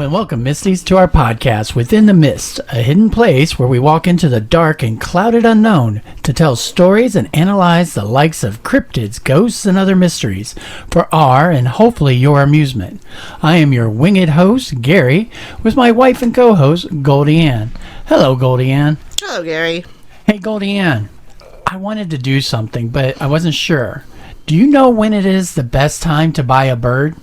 and welcome, Misties, to our podcast, Within the Mist, a hidden place where we walk into the dark and clouded unknown to tell stories and analyze the likes of cryptids, ghosts, and other mysteries for our and hopefully your amusement. I am your winged host, Gary, with my wife and co-host, GoldieAnn. Hello, GoldieAnn. Hello, Gary. Hey, GoldieAnn. I wanted to do something, but I wasn't sure. Do you know when it is the best time to buy a bird?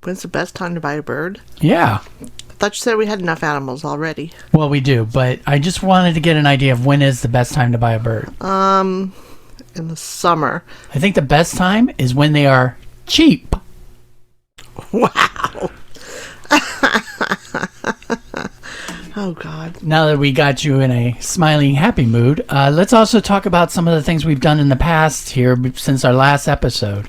When's the best time to buy a bird? Yeah. I thought you said we had enough animals already. Well, we do, but I just wanted to get an idea of when is the best time to buy a bird. In the summer. I think the best time is when they are cheap. Wow. Oh, God. Now that we got you in a smiling, happy mood, let's also talk about some of the things we've done in the past here since our last episode.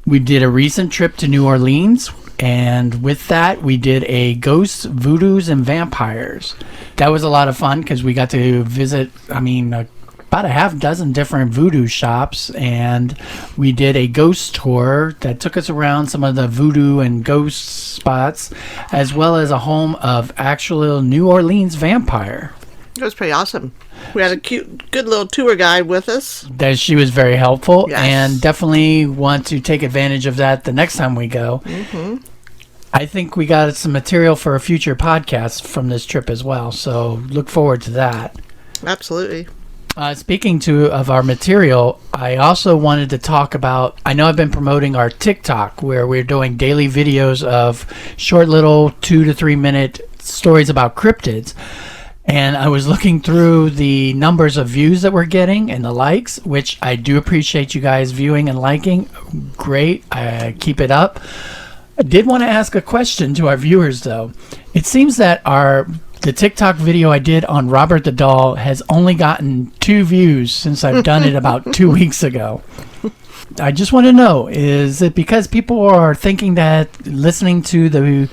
We did a recent trip to New Orleans, and with that, we did a Ghosts, Voodoos, and Vampires. That was a lot of fun because we got to visit, about a half dozen different voodoo shops, and we did a ghost tour that took us around some of the voodoo and ghost spots, as well as a home of actual New Orleans vampire. It was pretty awesome. We had a good little tour guide with us. She was very helpful, yes. And definitely want to take advantage of that the next time we go. Mm-hmm. I think we got some material for a future podcast from this trip as well, so look forward to that. Absolutely. Speaking of our material, I also wanted to talk about, I know I've been promoting our TikTok where we're doing daily videos of short little 2 to 3 minute stories about cryptids. And I was looking through the numbers of views that we're getting and the likes, which I do appreciate you guys viewing and liking. Great. Keep it up. I did want to ask a question to our viewers, though. It seems that the TikTok video I did on Robert the Doll has only gotten 2 views since I've done it about 2 weeks ago. I just want to know, is it because people are thinking that listening to the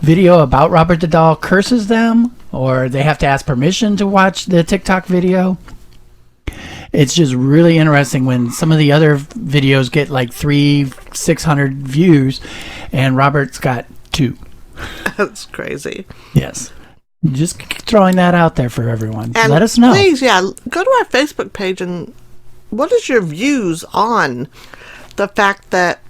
video about Robert the Doll curses them, or they have to ask permission to watch the TikTok video? It's just really interesting when some of the other videos get like 600 views and Robert's got 2. That's crazy. Yes. Just throwing that out there for everyone. And let us know. Please, go to our Facebook page and what is your views on the fact that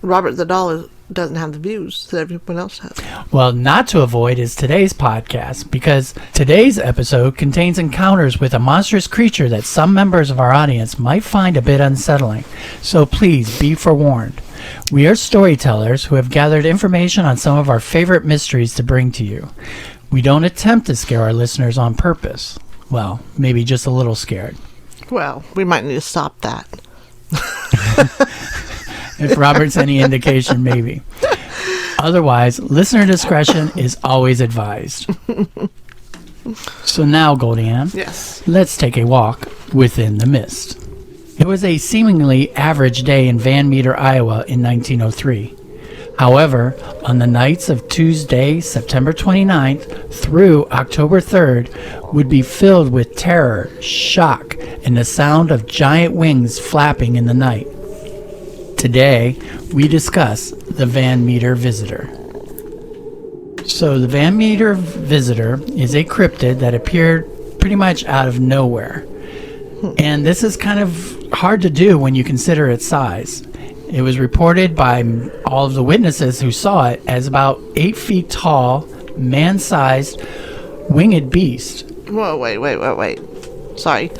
Robert the Doll doesn't have the views that everyone else has? Well, not to avoid is today's podcast, because today's episode contains encounters with a monstrous creature that some members of our audience might find a bit unsettling. So please be forewarned. We are storytellers who have gathered information on some of our favorite mysteries to bring to you. We don't attempt to scare our listeners on purpose. Well, maybe just a little scared. Well, we might need to stop that. If Robert's any indication, maybe. Otherwise, listener discretion is always advised. So now, GoldieAnn, yes, let's take a walk within the mist. It was a seemingly average day in Van Meter, Iowa in 1903. However, on the nights of Tuesday, September 29th through October 3rd would be filled with terror, shock, and the sound of giant wings flapping in the night. Today, we discuss the Van Meter Visitor. So the Van Meter Visitor is a cryptid that appeared pretty much out of nowhere. And this is kind of hard to do when you consider its size. It was reported by all of the witnesses who saw it as about 8 feet tall, man-sized, winged beast. Whoa, wait. Sorry.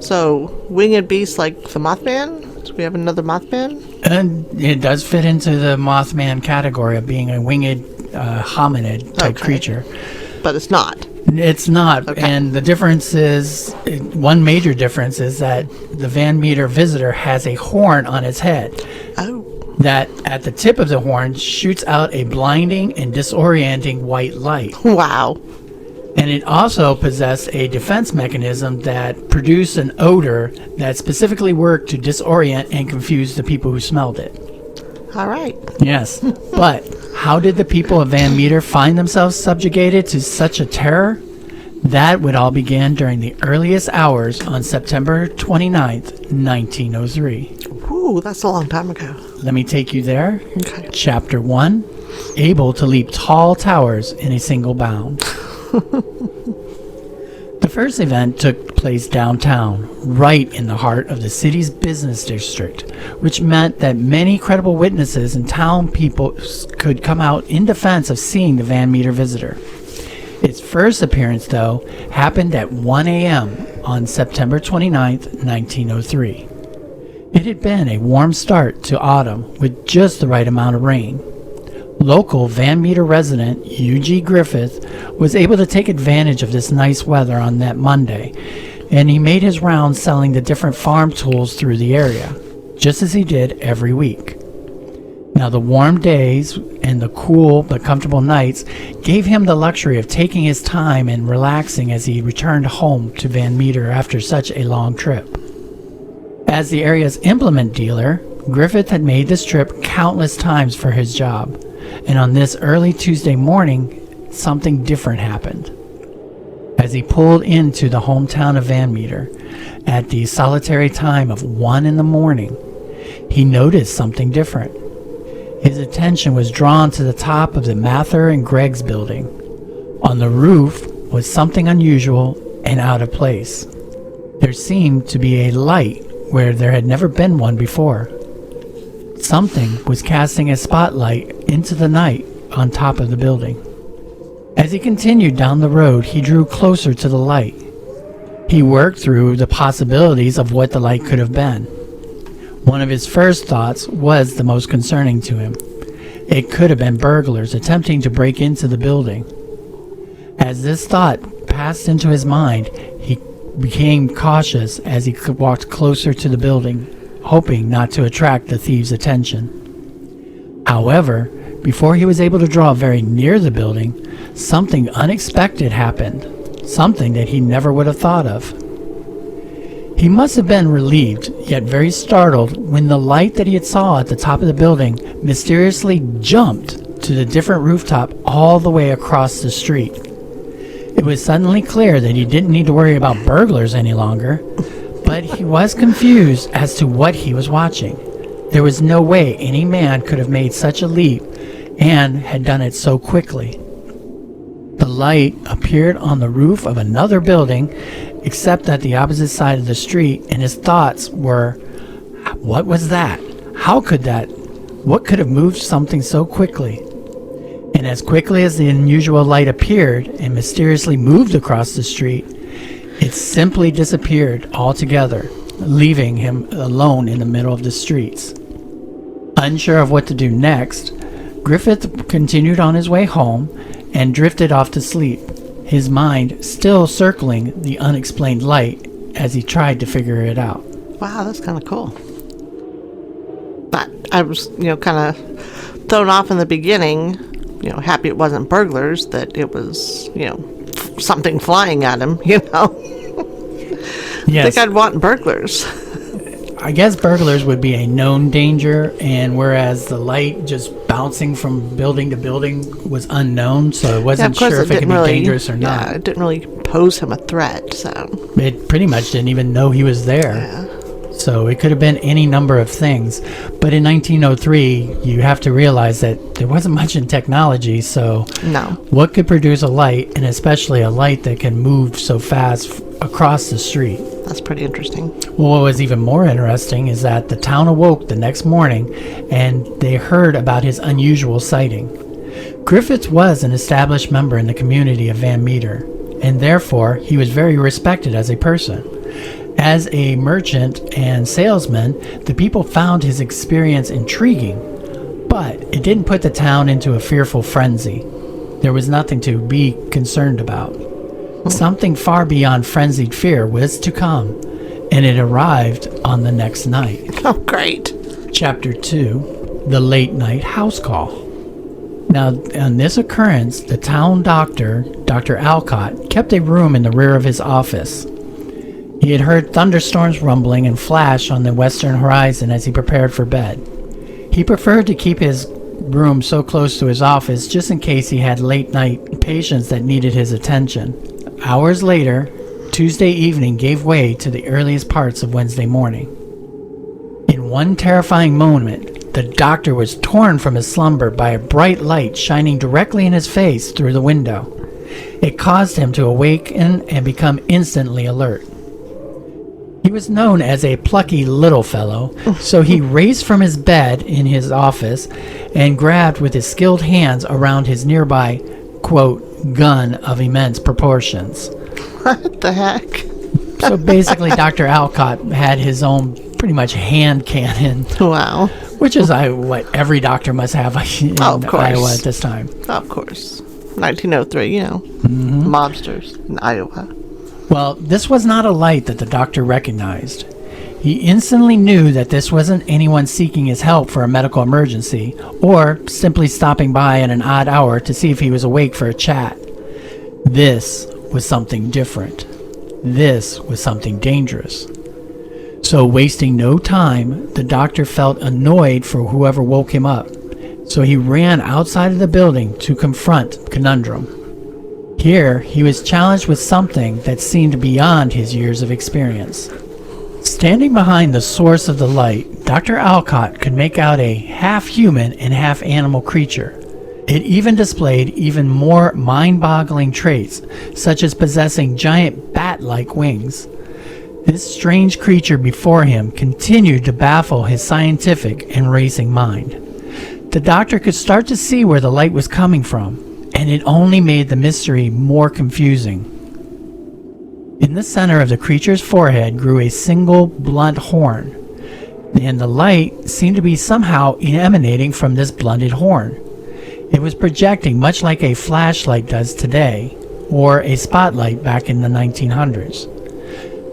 So, winged beast like the Mothman? Do we have another Mothman? And it does fit into the Mothman category of being a winged hominid type creature. But it's not. It's not. Okay. And the difference is, one major difference is that the Van Meter Visitor has a horn on its head. Oh. That at the tip of the horn shoots out a blinding and disorienting white light. Wow. And it also possessed a defense mechanism that produced an odor that specifically worked to disorient and confuse the people who smelled it. All right. Yes. But how did the people of Van Meter find themselves subjugated to such a terror? That would all begin during the earliest hours on September 29th, 1903. Ooh, that's a long time ago. Let me take you there. Okay. Chapter 1, able to leap tall towers in a single bound. The first event took place downtown, right in the heart of the city's business district, which meant that many credible witnesses and town people could come out in defense of seeing the Van Meter visitor. Its first appearance, though, happened at 1 a.m. on September 29th, 1903. It had been a warm start to autumn with just the right amount of rain. Local Van Meter resident Eugene Griffith was able to take advantage of this nice weather on that Monday, and he made his rounds selling the different farm tools through the area, just as he did every week. Now, the warm days and the cool but comfortable nights gave him the luxury of taking his time and relaxing as he returned home to Van Meter after such a long trip. As the area's implement dealer, Griffith had made this trip countless times for his job, and on this early Tuesday morning, something different happened. As he pulled into the hometown of Van Meter at the solitary time of 1 in the morning, he noticed something different. His attention was drawn to the top of the Mather and Greg's building. On the roof was something unusual and out of place. There seemed to be a light where there had never been one before. Something was casting a spotlight into the night on top of the building. As he continued down the road, he drew closer to the light. He worked through the possibilities of what the light could have been. One of his first thoughts was the most concerning to him. It could have been burglars attempting to break into the building. As this thought passed into his mind, he became cautious as he walked closer to the building, hoping not to attract the thieves' attention. However, before he was able to draw very near the building, something unexpected happened, something that he never would have thought of. He must have been relieved, yet very startled, when the light that he had saw at the top of the building mysteriously jumped to the different rooftop all the way across the street. It was suddenly clear that he didn't need to worry about burglars any longer, but he was confused as to what he was watching. There was no way any man could have made such a leap and had done it so quickly. The light appeared on the roof of another building, except at the opposite side of the street, and his thoughts were, what was that? How could that? What could have moved something so quickly? And as quickly as the unusual light appeared and mysteriously moved across the street, it simply disappeared altogether, leaving him alone in the middle of the streets. Unsure of what to do next, Griffith continued on his way home and drifted off to sleep, his mind still circling the unexplained light as he tried to figure it out. Wow, that's kind of cool. But I was, kind of thrown off in the beginning, happy it wasn't burglars, that it was, something flying at him, Yes. I think I'd want burglars. I guess burglars would be a known danger, and whereas the light just bouncing from building to building was unknown, so it wasn't sure if it could be dangerous or not. Yeah, it didn't really pose him a threat, so. It pretty much didn't even know he was there. Yeah. So it could have been any number of things. But in 1903, you have to realize that there wasn't much in technology, so no. What could produce a light, and especially a light that can move so fast across the street? That's pretty interesting. Well, what was even more interesting is that the town awoke the next morning and they heard about his unusual sighting. Griffith was an established member in the community of Van Meter, and therefore he was very respected as a person. As a merchant and salesman, the people found his experience intriguing, but it didn't put the town into a fearful frenzy. There was nothing to be concerned about. Something far beyond frenzied fear was to come, and it arrived on the next night. Oh, great. Chapter 2, The Late Night House Call. Now, on this occurrence, the town doctor, Dr. Alcott, kept a room in the rear of his office. He had heard thunderstorms rumbling and flash on the western horizon as he prepared for bed. He preferred to keep his room so close to his office just in case he had late-night patients that needed his attention. Hours later, Tuesday evening gave way to the earliest parts of Wednesday morning. In one terrifying moment, the doctor was torn from his slumber by a bright light shining directly in his face through the window. It caused him to awaken and become instantly alert. He was known as a plucky little fellow, so he raced from his bed in his office and grabbed with his skilled hands around his nearby, quote, gun of immense proportions. What the heck? So basically, Dr. Alcott had his own pretty much hand cannon. Wow. Which is what every doctor must have in of course. Iowa at this time. Of course. 1903, mobsters in Iowa. Well, this was not a light that the doctor recognized. He instantly knew that this wasn't anyone seeking his help for a medical emergency or simply stopping by at an odd hour to see if he was awake for a chat. This was something different. This was something dangerous. So, wasting no time, the doctor felt annoyed for whoever woke him up. So he ran outside of the building to confront the conundrum. Here, he was challenged with something that seemed beyond his years of experience. Standing behind the source of the light, Dr. Alcott could make out a half-human and half-animal creature. It even displayed even more mind-boggling traits, such as possessing giant bat-like wings. This strange creature before him continued to baffle his scientific and racing mind. The doctor could start to see where the light was coming from, and it only made the mystery more confusing. In the center of the creature's forehead grew a single blunt horn, and the light seemed to be somehow emanating from this blunted horn. It was projecting much like a flashlight does today, or a spotlight back in the 1900s.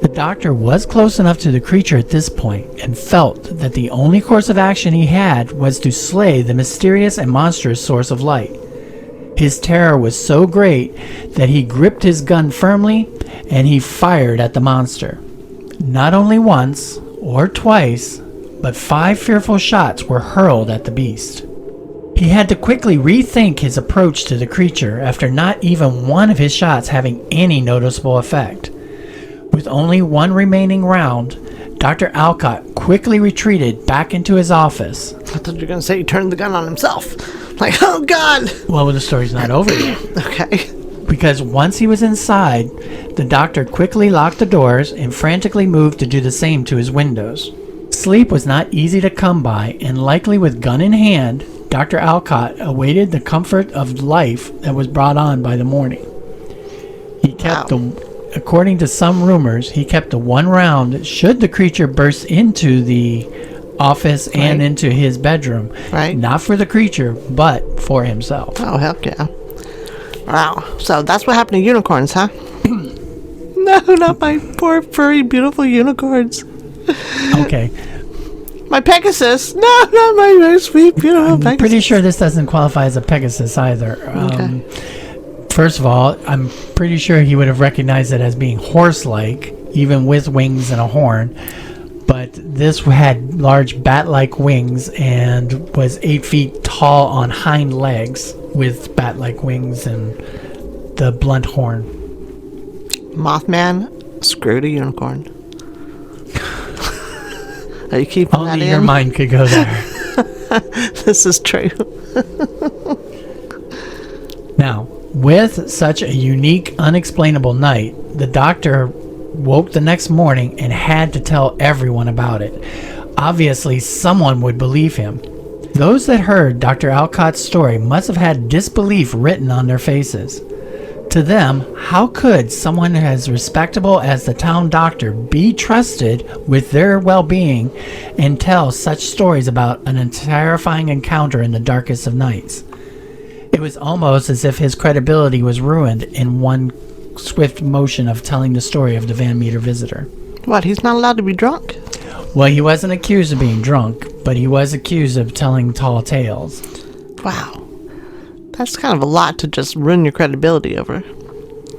The doctor was close enough to the creature at this point and felt that the only course of action he had was to slay the mysterious and monstrous source of light. His terror was so great that he gripped his gun firmly and he fired at the monster. Not only once or twice, but 5 fearful shots were hurled at the beast. He had to quickly rethink his approach to the creature after not even one of his shots having any noticeable effect. With only one remaining round, Dr. Alcott quickly retreated back into his office. I thought you were going to say he turned the gun on himself. Like, oh God! Well, the story's not over yet. Okay. Because once he was inside, the doctor quickly locked the doors and frantically moved to do the same to his windows. Sleep was not easy to come by, and likely with gun in hand, Dr. Alcott awaited the comfort of life that was brought on by the morning. He kept according to some rumors, he kept the one round should the creature burst into the office and into his bedroom. Right. Not for the creature, but for himself. Oh, heck yeah. Wow. So that's what happened to unicorns, huh? No, not my poor, furry, beautiful unicorns. Okay. My Pegasus. No, not my sweet, beautiful Pegasus. I'm pretty sure this doesn't qualify as a Pegasus either. Okay. First of all, I'm pretty sure he would have recognized it as being horse-like, even with wings and a horn. But this had large bat-like wings and was 8 feet tall on hind legs with bat-like wings and the blunt horn. Mothman screwed a unicorn. Are you keeping that in? Only your mind could go there. This is true. Now, with such a unique, unexplainable night, the doctor woke the next morning and had to tell everyone about it. Obviously, someone would believe him. Those that heard Dr. Alcott's story must have had disbelief written on their faces. To them, how could someone as respectable as the town doctor be trusted with their well-being and tell such stories about an terrifying encounter in the darkest of nights? It was almost as if his credibility was ruined in one swift motion of telling the story of the Van Meter visitor. What, he's not allowed to be drunk? Well, he wasn't accused of being drunk, but he was accused of telling tall tales. Wow. That's kind of a lot to just ruin your credibility over.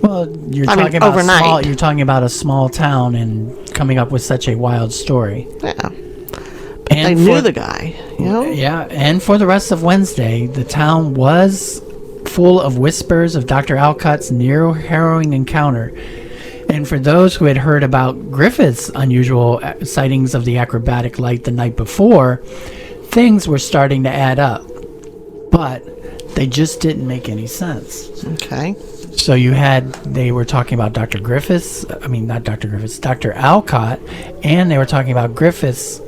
Well, you're talking about a small town and coming up with such a wild story. Yeah. But they knew the guy, you know? Yeah, and for the rest of Wednesday, the town was full of whispers of Dr. Alcott's near-harrowing encounter. And for those who had heard about Griffith's unusual sightings of the acrobatic light the night before, things were starting to add up, but they just didn't make any sense. Okay. So they were talking about Dr. Alcott, and they were talking about Griffiths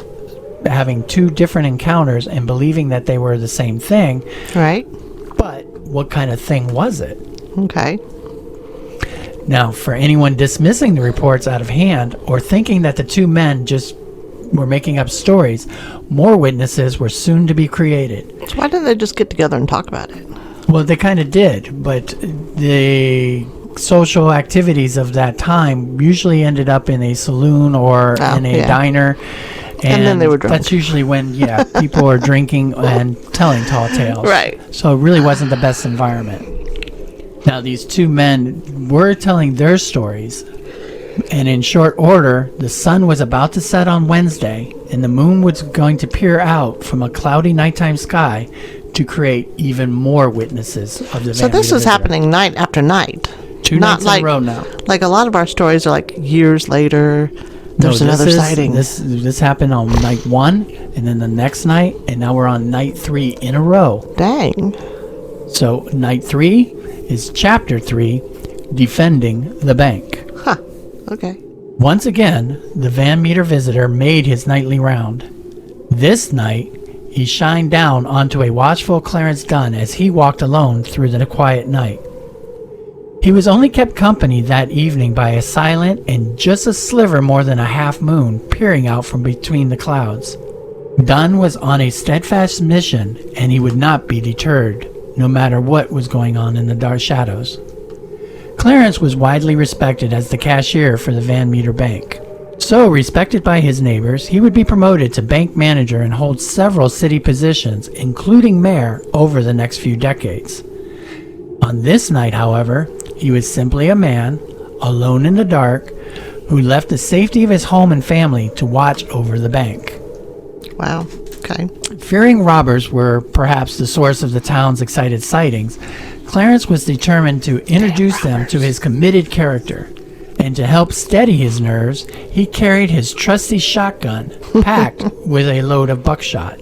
having two different encounters and believing that they were the same thing. Right. But what kind of thing was it? Okay. Now, for anyone dismissing the reports out of hand or thinking that the two men just were making up stories, more witnesses were soon to be created. So why didn't they just get together and talk about it? Well, they kind of did, but the social activities of that time usually ended up in a saloon or in a diner. And then they were drunk. That's usually when, people are drinking and telling tall tales. Right. So it really wasn't the best environment. Now, these two men were telling their stories, and in short order, the sun was about to set on Wednesday, and the moon was going to peer out from a cloudy nighttime sky to create even more witnesses of the So this is happening night after night. Two nights in a row now. Like a lot of our stories are like years later. There's another sighting. This happened on night 1, and then the next night, and now we're on night 3 in a row. Dang. So night 3 is chapter 3, defending the bank. Huh. Okay. Once again, the Van Meter visitor made his nightly round. This night, he shined down onto a watchful Clarence Dunn as he walked alone through the quiet night. He was only kept company that evening by a silent and just a sliver more than a half moon peering out from between the clouds. Dunn was on a steadfast mission, and he would not be deterred, no matter what was going on in the dark shadows. Clarence was widely respected as the cashier for the Van Meter Bank. So respected by his neighbors, he would be promoted to bank manager and hold several city positions, including mayor, over the next few decades. On this night, however, he was simply a man, alone in the dark, who left the safety of his home and family to watch over the bank. Wow. Okay. Fearing robbers were perhaps the source of the town's excited sightings, Clarence was determined to introduce them to his committed character. And to help steady his nerves, he carried his trusty shotgun, packed with a load of buckshot.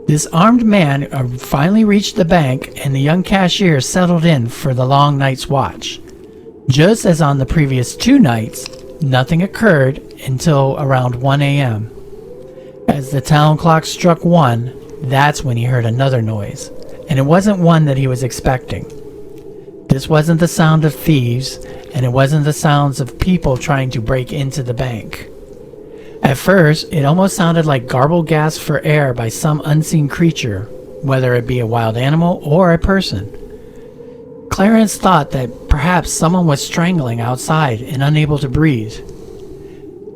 This armed man finally reached the bank, and the young cashier settled in for the long night's watch. Just as on the previous 2 nights, nothing occurred until around 1 a.m. As the town clock struck 1, that's when he heard another noise, and it wasn't one that he was expecting. This wasn't the sound of thieves, and it wasn't the sounds of people trying to break into the bank. At first, it almost sounded like garbled gasps for air by some unseen creature, whether it be a wild animal or a person. Clarence thought that perhaps someone was strangling outside and unable to breathe.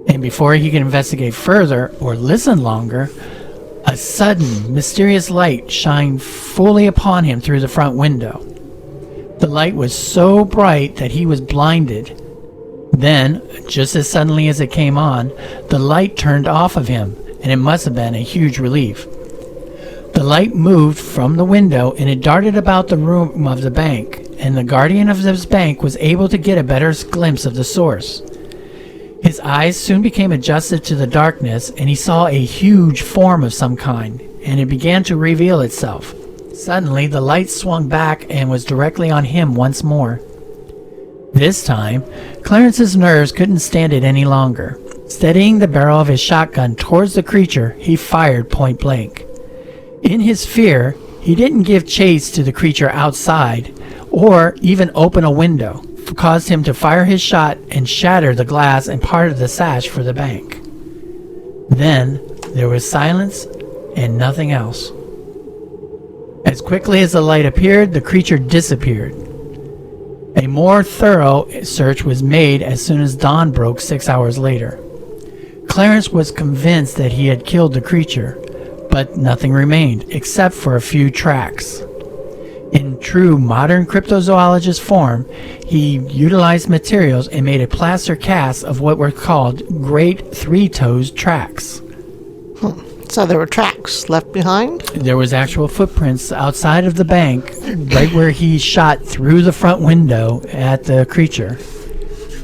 And before he could investigate further or listen longer, a sudden, mysterious light shined fully upon him through the front window. The light was so bright that he was blinded. Then, just as suddenly as it came on, the light turned off of him, and it must have been a huge relief. The light moved from the window, and it darted about the room of the bank, and the guardian of this bank was able to get a better glimpse of the source. His eyes soon became adjusted to the darkness, and he saw a huge form of some kind, and it began to reveal itself. Suddenly, the light swung back and was directly on him once more. This time, Clarence's nerves couldn't stand it any longer. Steadying the barrel of his shotgun towards the creature, he fired point blank. In his fear, he didn't give chase to the creature outside, or even open a window, caused him to fire his shot and shatter the glass and part of the sash for the bank. Then, there was silence and nothing else. As quickly as the light appeared, the creature disappeared. A more thorough search was made as soon as dawn broke 6 hours later. Clarence was convinced that he had killed the creature, but nothing remained except for a few tracks. In true modern cryptozoologist form, he utilized materials and made a plaster cast of what were called great three-toed tracks. So there were tracks left behind? There was actual footprints outside of the bank, right where he shot through the front window at the creature.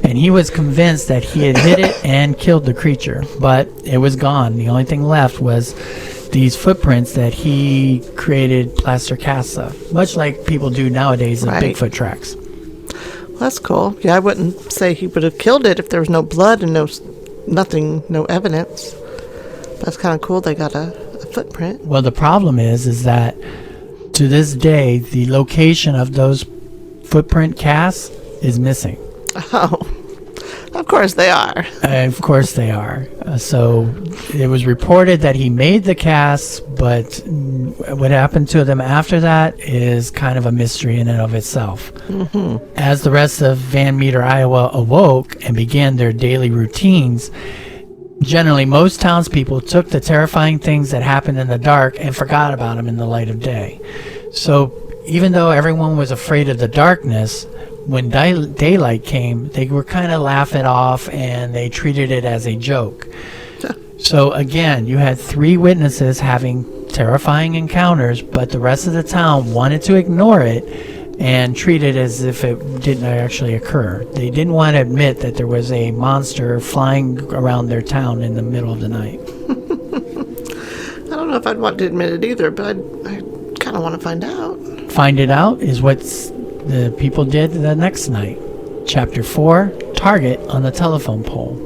And he was convinced that he had hit it and killed the creature, but it was gone. The only thing left was these footprints that he created plaster casts of, much like people do nowadays in Right. Bigfoot tracks. Well, that's cool. Yeah, I wouldn't say he would have killed it if there was no blood and no evidence. That's kind of cool. They got a footprint. Well, the problem is that to this day, the location of those footprint casts is missing. Oh, of course they are. Of course they are. So it was reported that he made the casts, but what happened to them after that is kind of a mystery in and of itself. As the rest of Van Meter, Iowa awoke and began their daily routines, generally most townspeople took the terrifying things that happened in the dark and forgot about them in the light of day. So even though everyone was afraid of the darkness, when daylight came, they were kind of laugh it off and they treated it as a joke. So again, you had 3 witnesses having terrifying encounters, but the rest of the town wanted to ignore it and treat it as if it didn't actually occur. They didn't want to admit that there was a monster flying around their town in the middle of the night. I don't know if I'd want to admit it either, but I kind of want to find out. Find it out is what the people did the next night. Chapter 4, Target on the telephone pole.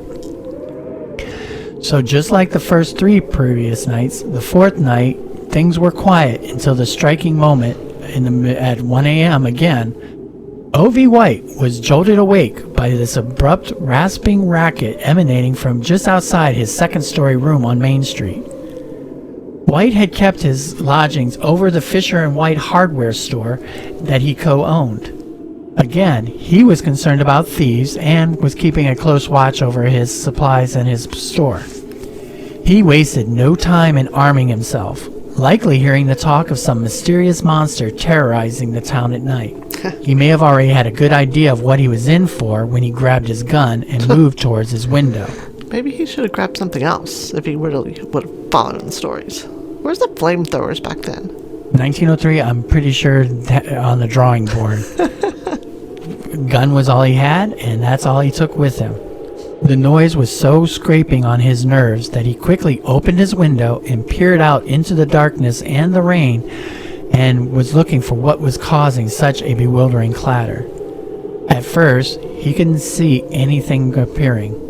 So just like the first 3 previous nights, the 4th night, things were quiet until the striking moment at 1 a.m. again. O.V. White was jolted awake by this abrupt rasping racket emanating from just outside his second-story room on Main Street. White had kept his lodgings over the Fisher & White hardware store that he co-owned. Again, he was concerned about thieves and was keeping a close watch over his supplies and his store. He wasted no time in arming himself, likely hearing the talk of some mysterious monster terrorizing the town at night. He may have already had a good idea of what he was in for when he grabbed his gun and moved towards his window. Maybe he should have grabbed something else if he really would have followed the stories. Where's the flamethrowers back then? 1903, I'm pretty sure on the drawing board. Gun was all he had, and that's all he took with him. The noise was so scraping on his nerves that he quickly opened his window and peered out into the darkness and the rain and was looking for what was causing such a bewildering clatter. At first, he couldn't see anything appearing.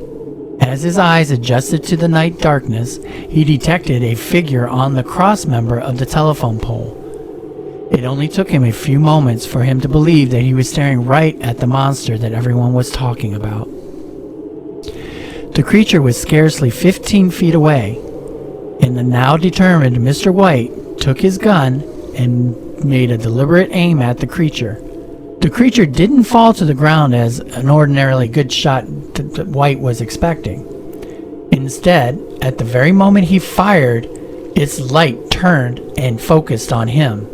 As his eyes adjusted to the night darkness, he detected a figure on the cross member of the telephone pole. It only took him a few moments for him to believe that he was staring right at the monster that everyone was talking about. The creature was scarcely 15 feet away, and the now determined Mr. White took his gun and made a deliberate aim at the creature. The creature didn't fall to the ground as an ordinarily good shot that White was expecting. Instead, at the very moment he fired, its light turned and focused on him.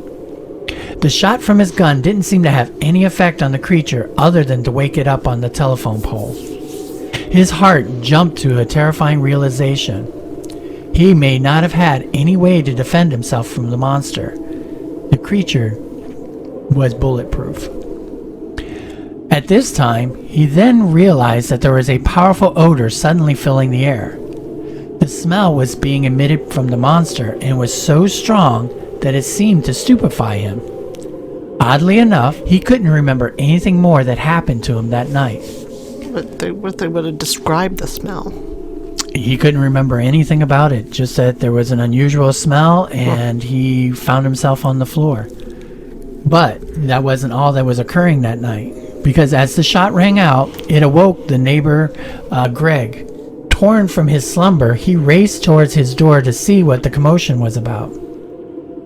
The shot from his gun didn't seem to have any effect on the creature other than to wake it up on the telephone pole. His heart jumped to a terrifying realization. He may not have had any way to defend himself from the monster. The creature was bulletproof. At this time, he then realized that there was a powerful odor suddenly filling the air. The smell was being emitted from the monster and was so strong that it seemed to stupefy him. Oddly enough, he couldn't remember anything more that happened to him that night. What they would have described the smell. He couldn't remember anything about it, just that there was an unusual smell and he found himself on the floor. But that wasn't all that was occurring that night, because as the shot rang out, it awoke the neighbor, Greg. Torn from his slumber, he raced towards his door to see what the commotion was about.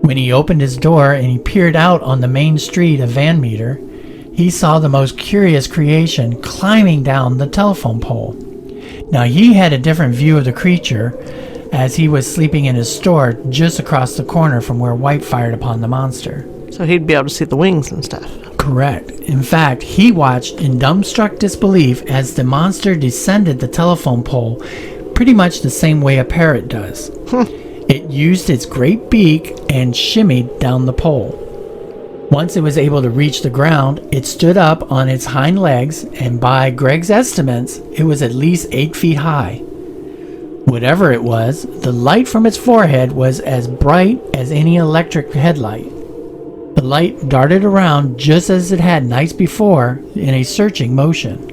When he opened his door and he peered out on the main street of Van Meter, he saw the most curious creation climbing down the telephone pole. Now he had a different view of the creature as he was sleeping in his store just across the corner from where White fired upon the monster. So he'd be able to see the wings and stuff. Correct. In fact, he watched in dumbstruck disbelief as the monster descended the telephone pole pretty much the same way a parrot does. It used its great beak and shimmied down the pole. Once it was able to reach the ground, it stood up on its hind legs, and by Greg's estimates, it was at least 8 feet high. Whatever it was, the light from its forehead was as bright as any electric headlight. The light darted around just as it had nights before in a searching motion.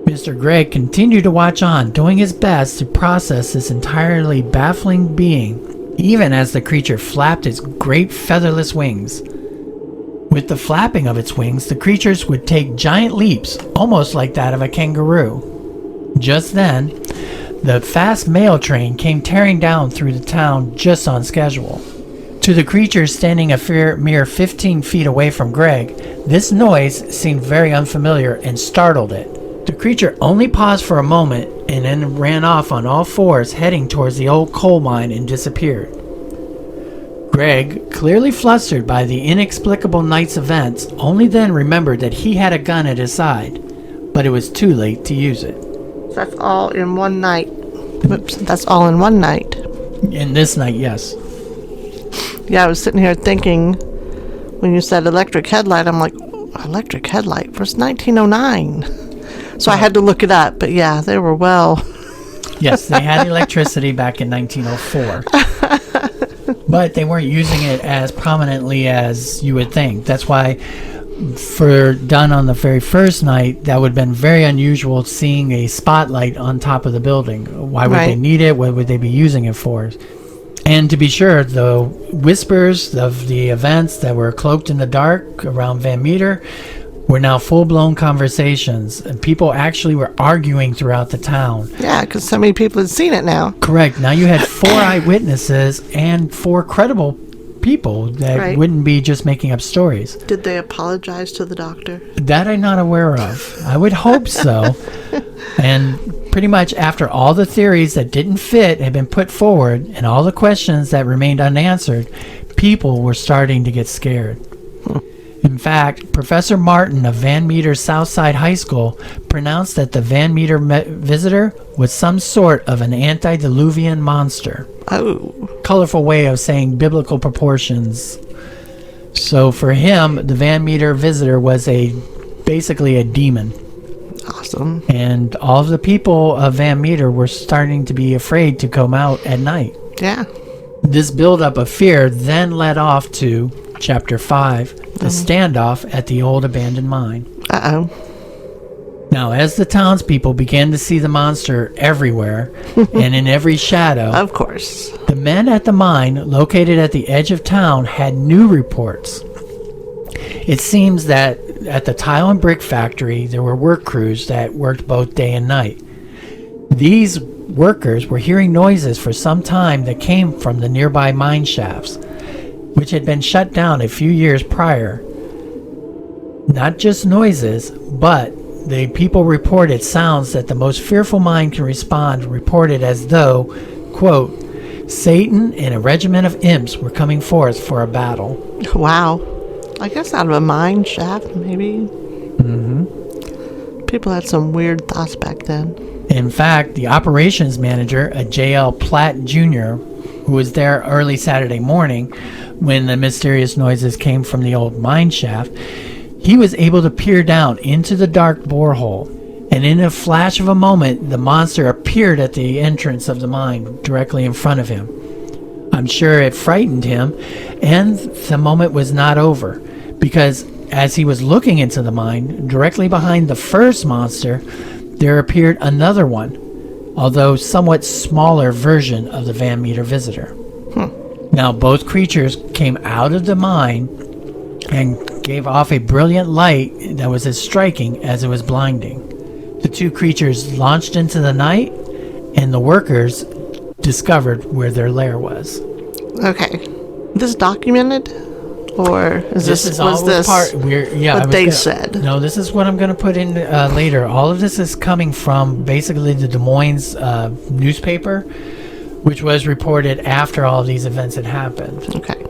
Mr. Gregg continued to watch on, doing his best to process this entirely baffling being, even as the creature flapped its great featherless wings. With the flapping of its wings, the creatures would take giant leaps, almost like that of a kangaroo. Just then, the fast mail train came tearing down through the town just on schedule. To the creature standing a mere 15 feet away from Gregg, this noise seemed very unfamiliar and startled it. The creature only paused for a moment and then ran off on all fours, heading towards the old coal mine, and disappeared. Gregg, clearly flustered by the inexplicable night's events, only then remembered that he had a gun at his side, but it was too late to use it. That's all in one night. Whoops, that's all in one night. In this night, yes. Yeah, I was sitting here thinking, when you said electric headlight, I'm like, electric headlight? It was 1909. So I had to look it up, but yeah, they were well. Yes, they had electricity back in 1904. But they weren't using it as prominently as you would think. That's why, done on the very first night, that would have been very unusual, seeing a spotlight on top of the building. Why would they need it? What would they be using it for? And to be sure, the whispers of the events that were cloaked in the dark around Van Meter were now full-blown conversations. And people actually were arguing throughout the town. Yeah, because so many people had seen it now. Correct. Now you had 4 eyewitnesses and 4 credible people that wouldn't be just making up stories. Did they apologize to the doctor? That I'm not aware of. I would hope so. And pretty much after all the theories that didn't fit had been put forward and all the questions that remained unanswered, people were starting to get scared. In fact, Professor Martin of Van Meter Southside High School pronounced that the Van Meter visitor was some sort of an antediluvian monster. Oh. Colorful way of saying biblical proportions. So for him, the Van Meter visitor was basically a demon. Awesome. And all of the people of Van Meter were starting to be afraid to come out at night. Yeah. This buildup of fear then led off to Chapter 5, the standoff at the old abandoned mine. Uh-oh. Now, as the townspeople began to see the monster everywhere and in every shadow, of course, the men at the mine, located at the edge of town, had new reports. It seems that at the tile and brick factory, there were work crews that worked both day and night. These workers were hearing noises for some time that came from the nearby mine shafts, which had been shut down a few years prior. Not just noises, but the people reported sounds that the most fearful mind can reported as though, quote, Satan and a regiment of imps were coming forth for a battle. Wow. I guess out of a mine shaft, maybe. Mm-hmm. People had some weird thoughts back then. In fact, the operations manager, a J.L. Platt Jr., who was there early Saturday morning when the mysterious noises came from the old mine shaft, he was able to peer down into the dark borehole, and in a flash of a moment, the monster appeared at the entrance of the mine, directly in front of him. I'm sure it frightened him, and the moment was not over, because as he was looking into the mine, directly behind the first monster, there appeared another one, although somewhat smaller version of the Van Meter visitor. Now, both creatures came out of the mine and gave off a brilliant light that was as striking as it was blinding. The two creatures launched into the night, and the workers discovered where their lair was. Okay. This documented? Or is this what they said? No, this is what I'm going to put in later. All of this is coming from basically the Des Moines newspaper, which was reported after all of these events had happened. Okay.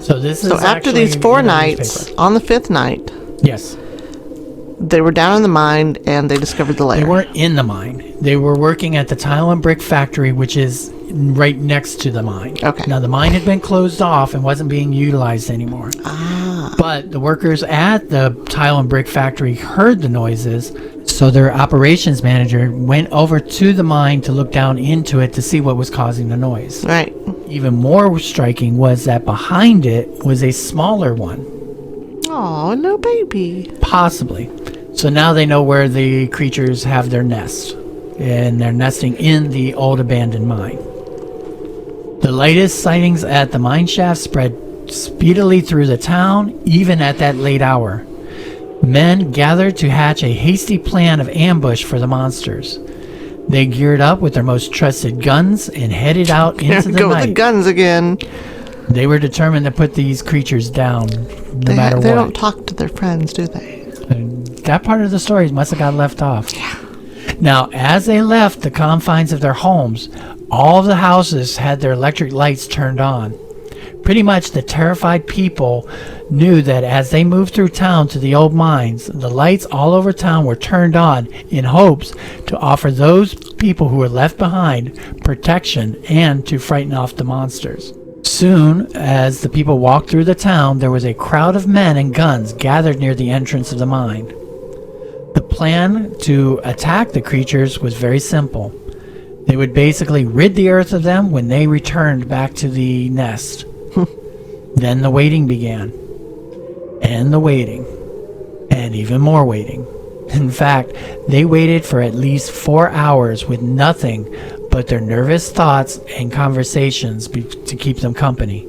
So after these 4 nights, on the 5th night, yes, they were down in the mine and they discovered the lair. They weren't in the mine. They were working at the tile and brick factory, which is right next to the mine. Okay. Now, the mine had been closed off and wasn't being utilized anymore. But the workers at the tile and brick factory heard the noises, So their operations manager went over to the mine to look down into it to see what was causing the noise. Right. Even more striking was that behind it was a smaller one. Oh, no baby. Possibly. So now they know where the creatures have their nest. And they're nesting in the old abandoned mine. The latest sightings at the mine shaft spread speedily through the town, even at that late hour. Men gathered to hatch a hasty plan of ambush for the monsters. They geared up with their most trusted guns and headed out into the Go night. with the guns again. They were determined to put these creatures down, no matter what. They don't talk to their friends, do they? And that part of the story must have got left off. Yeah. Now, as they left the confines of their homes, all of the houses had their electric lights turned on. Pretty much the terrified people knew that as they moved through town to the old mines, the lights all over town were turned on in hopes to offer those people who were left behind protection and to frighten off the monsters. Soon as the people walked through the town, there was a crowd of men and guns gathered near the entrance of the mine. The plan to attack the creatures was very simple. They would basically rid the earth of them when they returned back to the nest. Then the waiting began. And the waiting. And even more waiting. In fact, they waited for at least 4 hours with nothing but their nervous thoughts and conversations to keep them company.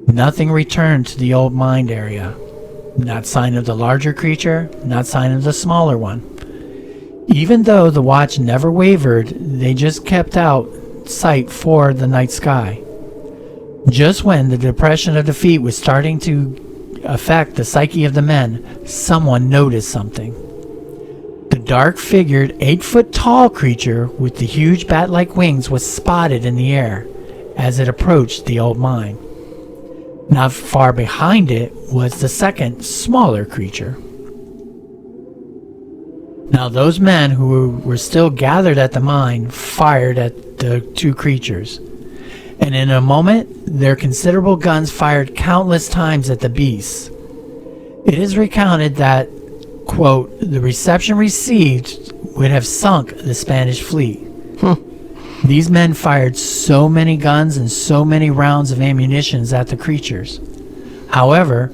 Nothing returned to the old mine area. Not sign of the larger creature, not sign of the smaller one. Even though the watch never wavered, they just kept out sight for the night sky. Just when the depression of defeat was starting to affect the psyche of the men, someone noticed something. The dark-figured, 8-foot-tall creature with the huge bat-like wings was spotted in the air as it approached the old mine. Not far behind it was the second, smaller creature. Now those men who were still gathered at the mine fired at the two creatures. And in a moment, their considerable guns fired countless times at the beasts. It is recounted that, quote, the reception received would have sunk the Spanish fleet. These men fired so many guns and so many rounds of ammunition at the creatures. However,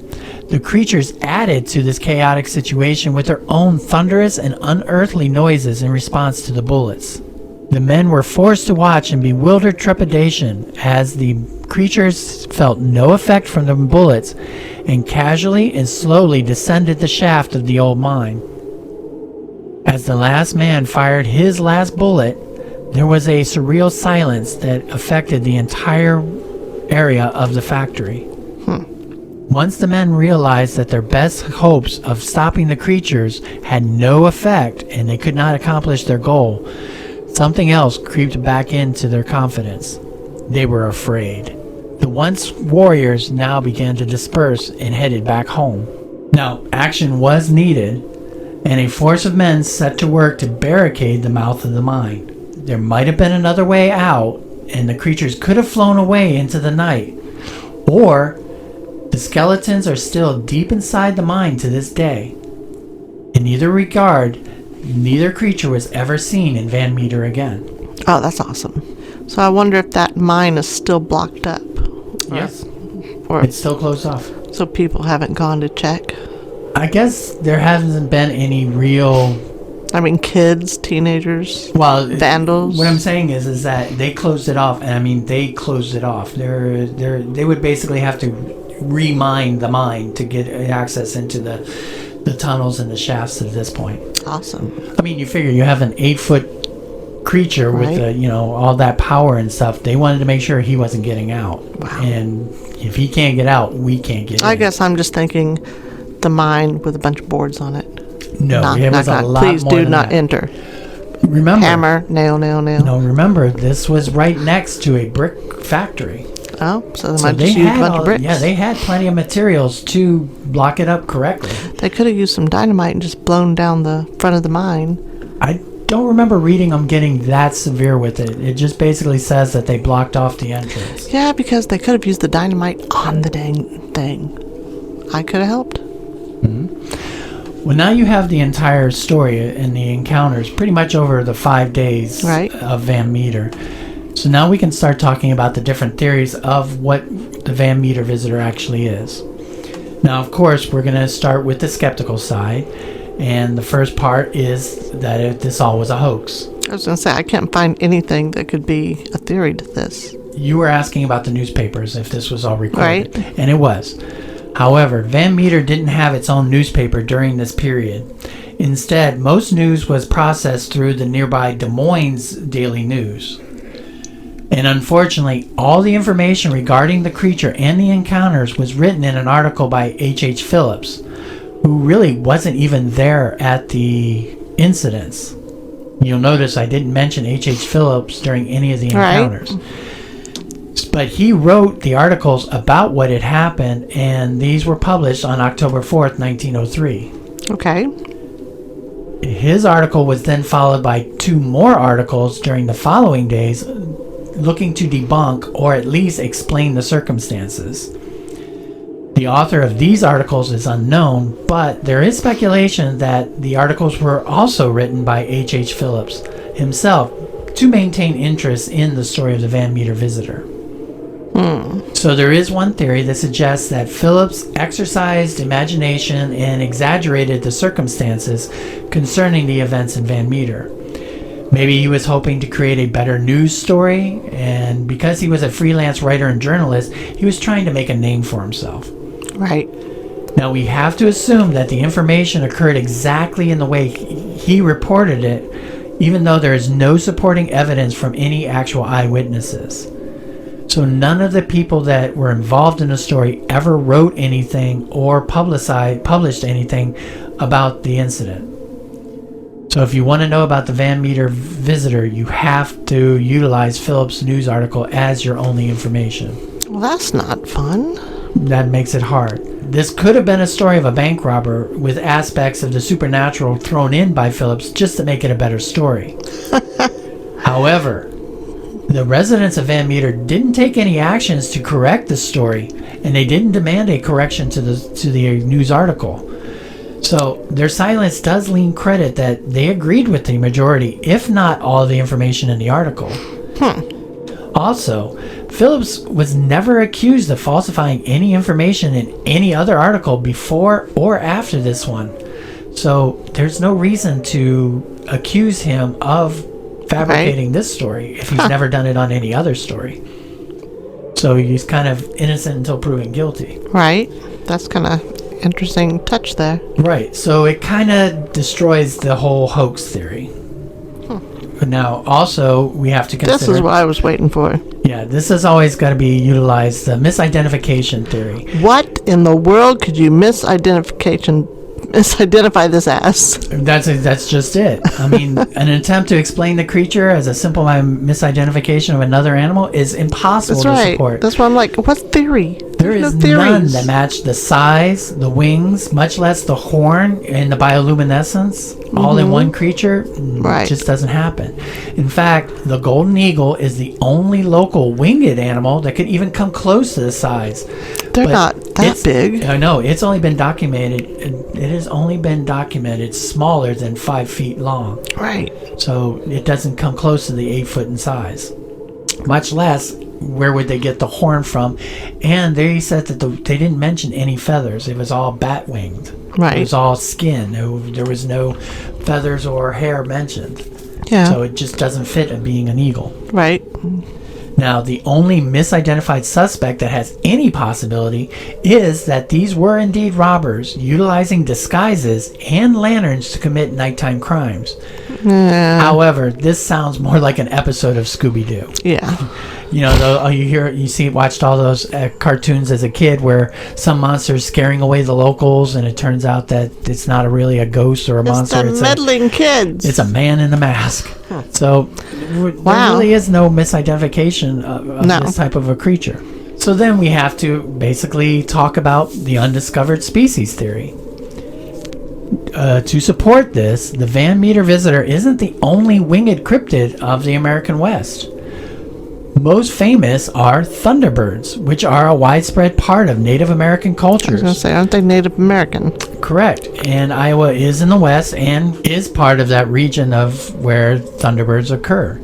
the creatures added to this chaotic situation with their own thunderous and unearthly noises in response to the bullets. The men were forced to watch in bewildered trepidation as the creatures felt no effect from the bullets and casually and slowly descended the shaft of the old mine. As the last man fired his last bullet, there was a surreal silence that affected the entire area of the factory. Once the men realized that their best hopes of stopping the creatures had no effect and they could not accomplish their goal, something else creeped back into their confidence. They were afraid. The once warriors now began to disperse and headed back home. Now, action was needed, and a force of men set to work to barricade the mouth of the mine. There might have been another way out, and the creatures could have flown away into the night. Or the skeletons are still deep inside the mine to this day. In either regard, neither creature was ever seen in Van Meter again. Oh, that's awesome. So I wonder if that mine is still blocked up. Yes. Or It's still closed off. so people haven't gone to check. I guess there hasn't been any real... I mean, kids, teenagers, Well, vandals. what I'm saying is that they closed it off, and I mean they closed it off. They would basically have to remine the mine to get access into the tunnels and the shafts at this point. Awesome. I mean, you figure you have an 8-foot creature with Right. all that power and stuff. They wanted to make sure he wasn't getting out. Wow. And if he can't get out, we can't get in. I guess I'm just thinking the mine with a bunch of boards on it. No, Knock, it was knock, a knock. lot Please more do than not that. enter. Remember, Hammer, nail, nail, nail. No, remember, this was right next to a brick factory. Oh, so they So might they just use a had bunch of bricks. yeah, they had plenty of materials to block it up correctly. They could have used some dynamite and just blown down the front of the mine. I don't remember reading them getting that severe with it. It just basically says that they blocked off the entrance. Yeah, because they could have used the dynamite on the dang thing. I could have helped. Well, now you have the entire story and the encounters pretty much over the 5 days of Van Meter. So now we can start talking about the different theories of what the Van Meter visitor actually is. Now, of course, we're going to start with the skeptical side. And the first part is that this all was a hoax. I was going to say, I can't find anything that could be a theory to this. You were asking about the newspapers, if this was all recorded. Right. And it was. However, Van Meter didn't have its own newspaper during this period. Instead, most news was processed through the nearby Des Moines Daily News. And unfortunately, all the information regarding the creature and the encounters was written in an article by H.H. Phillips, who really wasn't even there at the incidents. You'll notice I didn't mention H.H. Phillips during any of the encounters. Right. But he wrote the articles about what had happened, and these were published on October 4th, 1903. Okay. His article was then followed by 2 more articles during the following days, looking to debunk or at least explain the circumstances. The author of these articles is unknown, but there is speculation that the articles were also written by H.H. Phillips himself to maintain interest in the story of the Van Meter visitor. So there is one theory that suggests that Phillips exercised imagination and exaggerated the circumstances concerning the events in Van Meter. Maybe he was hoping to create a better news story, and because he was a freelance writer and journalist, he was trying to make a name for himself. Right. Now we have to assume that the information occurred exactly in the way he reported it, even though there is no supporting evidence from any actual eyewitnesses. So none of the people that were involved in the story ever wrote anything or published anything about the incident. So if you want to know about the Van Meter visitor, you have to utilize Phillips' news article as your only information. Well, that's not fun. That makes it hard. This could have been a story of a bank robber with aspects of the supernatural thrown in by Phillips just to make it a better story. However, the residents of Van Meter didn't take any actions to correct the story, and they didn't demand a correction to the news article. So their silence does lean credit that they agreed with the majority, if not all of the information in the article. Also, Phillips was never accused of falsifying any information in any other article before or after this one. So there's no reason to accuse him of fabricating this story if he's never done it on any other story. So he's kind of innocent until proven guilty. Right. That's kind of interesting touch there. Right. So it kind of destroys the whole hoax theory. But now, also, we have to consider... This is what I was waiting for. Yeah, this has always got to be utilized, the misidentification theory. What in the world could you misidentification misidentify this as. That's just it. I mean, an attempt to explain the creature as a simple misidentification of another animal is impossible to support. That's why I'm like, what theory? There is none that match the size, the wings, much less the horn and the bioluminescence, all in one creature. It just doesn't happen. In fact, the golden eagle is the only local winged animal that could even come close to the size. They're not that big. I know. It's only been documented. It has only been documented smaller than 5 feet long. Right. So it doesn't come close to the 8 foot in size. Much less, where would they get the horn from? And they said that they didn't mention any feathers. It was all bat winged. Right. It was all skin. There was no feathers or hair mentioned. Yeah. So it just doesn't fit of being an eagle. Right. Now, the only misidentified suspect that has any possibility is that these were indeed robbers utilizing disguises and lanterns to commit nighttime crimes. However, this sounds more like an episode of Scooby-Doo. Yeah. You know, watched all those cartoons as a kid where some monster is scaring away the locals, and it turns out that it's not really a ghost or a monster. It's meddling kids. It's a man in a mask. So there really is no misidentification of this type of a creature. So then we have to basically talk about the undiscovered species theory. To support this, the Van Meter visitor isn't the only winged cryptid of the American West. Most famous are thunderbirds, which are a widespread part of Native American cultures. I was going to say, aren't they Native American? Correct. And Iowa is in the west and is part of that region of where thunderbirds occur.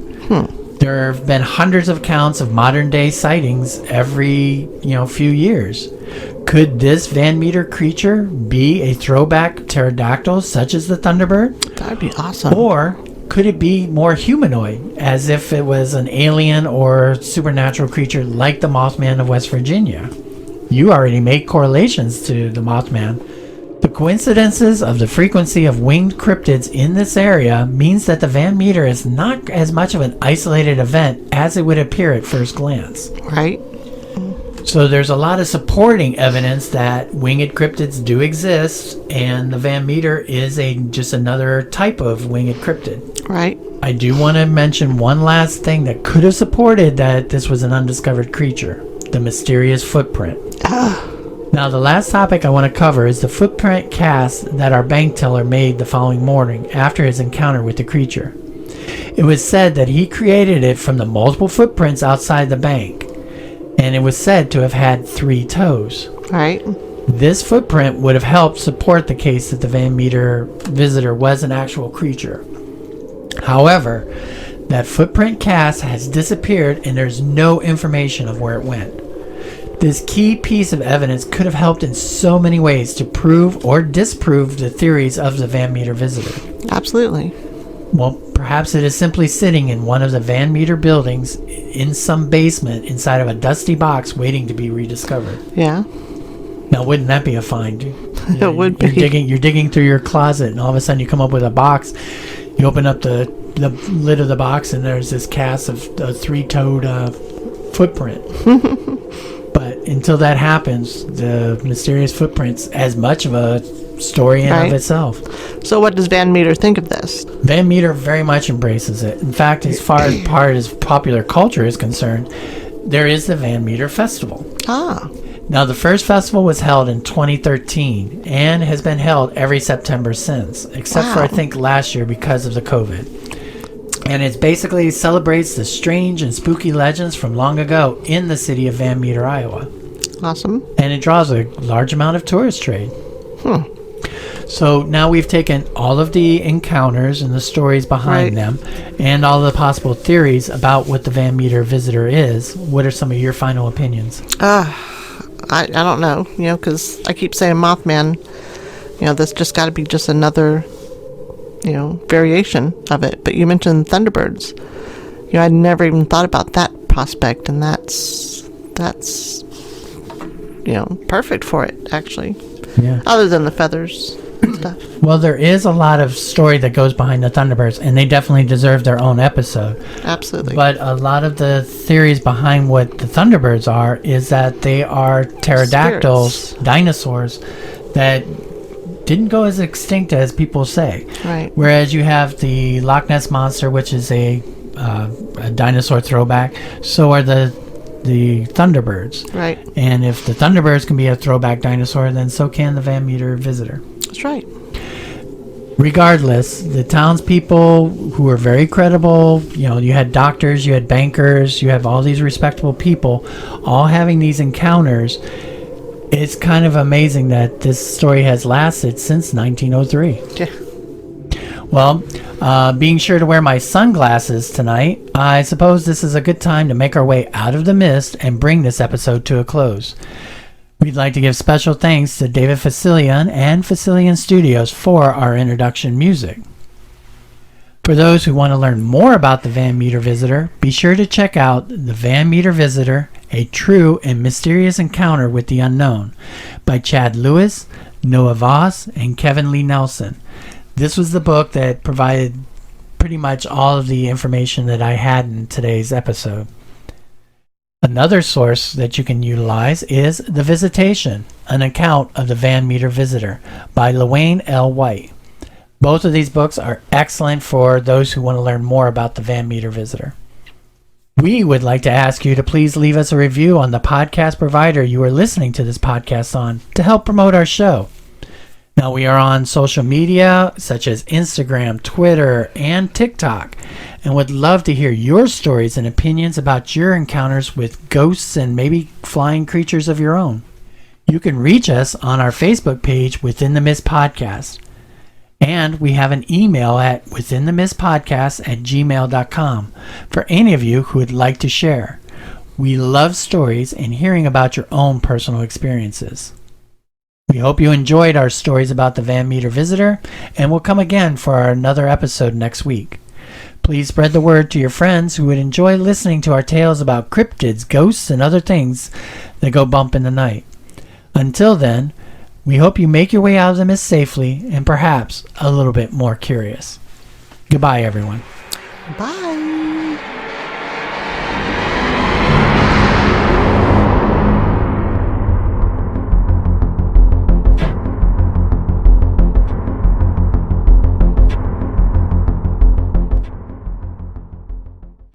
There have been hundreds of accounts of modern day sightings every, few years. Could this Van Meter creature be a throwback pterodactyl such as the thunderbird? That'd be awesome. Or could it be more humanoid, as if it was an alien or supernatural creature like the Mothman of West Virginia? You already made correlations to the Mothman. The coincidences of the frequency of winged cryptids in this area means that the Van Meter is not as much of an isolated event as it would appear at first glance. Right. So there's a lot of supporting evidence that winged cryptids do exist, and the Van Meter is just another type of winged cryptid. Right. I do want to mention one last thing that could have supported that this was an undiscovered creature: the mysterious footprint. Now, the last topic I want to cover is the footprint cast that our bank teller made the following morning after his encounter with the creature. It was said that he created it from the multiple footprints outside the bank, and it was said to have had 3 toes. Right. This footprint would have helped support the case that the Van Meter visitor was an actual creature. However, that footprint cast has disappeared and there's no information of where it went. This key piece of evidence could have helped in so many ways to prove or disprove the theories of the Van Meter visitor. Absolutely. Well, perhaps it is simply sitting in one of the Van Meter buildings in some basement inside of a dusty box waiting to be rediscovered. Yeah. Now, wouldn't that be a find? It would be. You're digging through your closet, and all of a sudden you come up with a box. You open up the lid of the box, and there's this cast of a 3-toed footprint. But until that happens, the mysterious footprint's as much of a story in of itself. So what does Van Meter think of this? Van Meter very much embraces it. In fact, as far as part of popular culture is concerned, there is the Van Meter Festival. Now, the first festival was held in 2013 and has been held every September since, except for, I think, last year because of the COVID. And it basically celebrates the strange and spooky legends from long ago in the city of Van Meter, Iowa. Awesome. And it draws a large amount of tourist trade. So now we've taken all of the encounters and the stories behind them and all the possible theories about what the Van Meter visitor is. What are some of your final opinions? I don't know, because I keep saying Mothman, this just got to be just another, variation of it. But you mentioned Thunderbirds. I'd never even thought about that prospect, and that's perfect for it, actually. Yeah. Other than the feathers and stuff. Well, there is a lot of story that goes behind the Thunderbirds, and they definitely deserve their own episode. Absolutely. But a lot of the theories behind what the Thunderbirds are is that they are pterodactyls, dinosaurs, that didn't go as extinct as people say. Right. Whereas you have the Loch Ness Monster, which is a dinosaur throwback, so are the Thunderbirds. Right. And if the Thunderbirds can be a throwback dinosaur, then so can the Van Meter visitor. That's right. Regardless, the townspeople who were very credible, you had doctors, you had bankers, you have all these respectable people all having these encounters. It's kind of amazing that this story has lasted since 1903. Yeah. Well, being sure to wear my sunglasses tonight, I suppose this is a good time to make our way out of the mist and bring this episode to a close. We'd like to give special thanks to David Facilian and Facilian Studios for our introduction music. For those who want to learn more about the Van Meter Visitor, be sure to check out The Van Meter Visitor, A True and Mysterious Encounter with the Unknown by Chad Lewis, Noah Voss, and Kevin Lee Nelson. This was the book that provided pretty much all of the information that I had in today's episode. Another source that you can utilize is The Visitation, an account of the Van Meter Visitor by Lewayne L. White. Both of these books are excellent for those who want to learn more about the Van Meter Visitor. We would like to ask you to please leave us a review on the podcast provider you are listening to this podcast on to help promote our show. Now, we are on social media such as Instagram, Twitter, and TikTok, and would love to hear your stories and opinions about your encounters with ghosts and maybe flying creatures of your own. You can reach us on our Facebook page, Within the Mist Podcast. And we have an email at withinthemistpodcast@gmail.com for any of you who would like to share. We love stories and hearing about your own personal experiences. We hope you enjoyed our stories about the Van Meter visitor, and we'll come again for another episode next week. Please spread the word to your friends who would enjoy listening to our tales about cryptids, ghosts, and other things that go bump in the night. Until then, we hope you make your way out of the mist safely and perhaps a little bit more curious. Goodbye, everyone. Bye.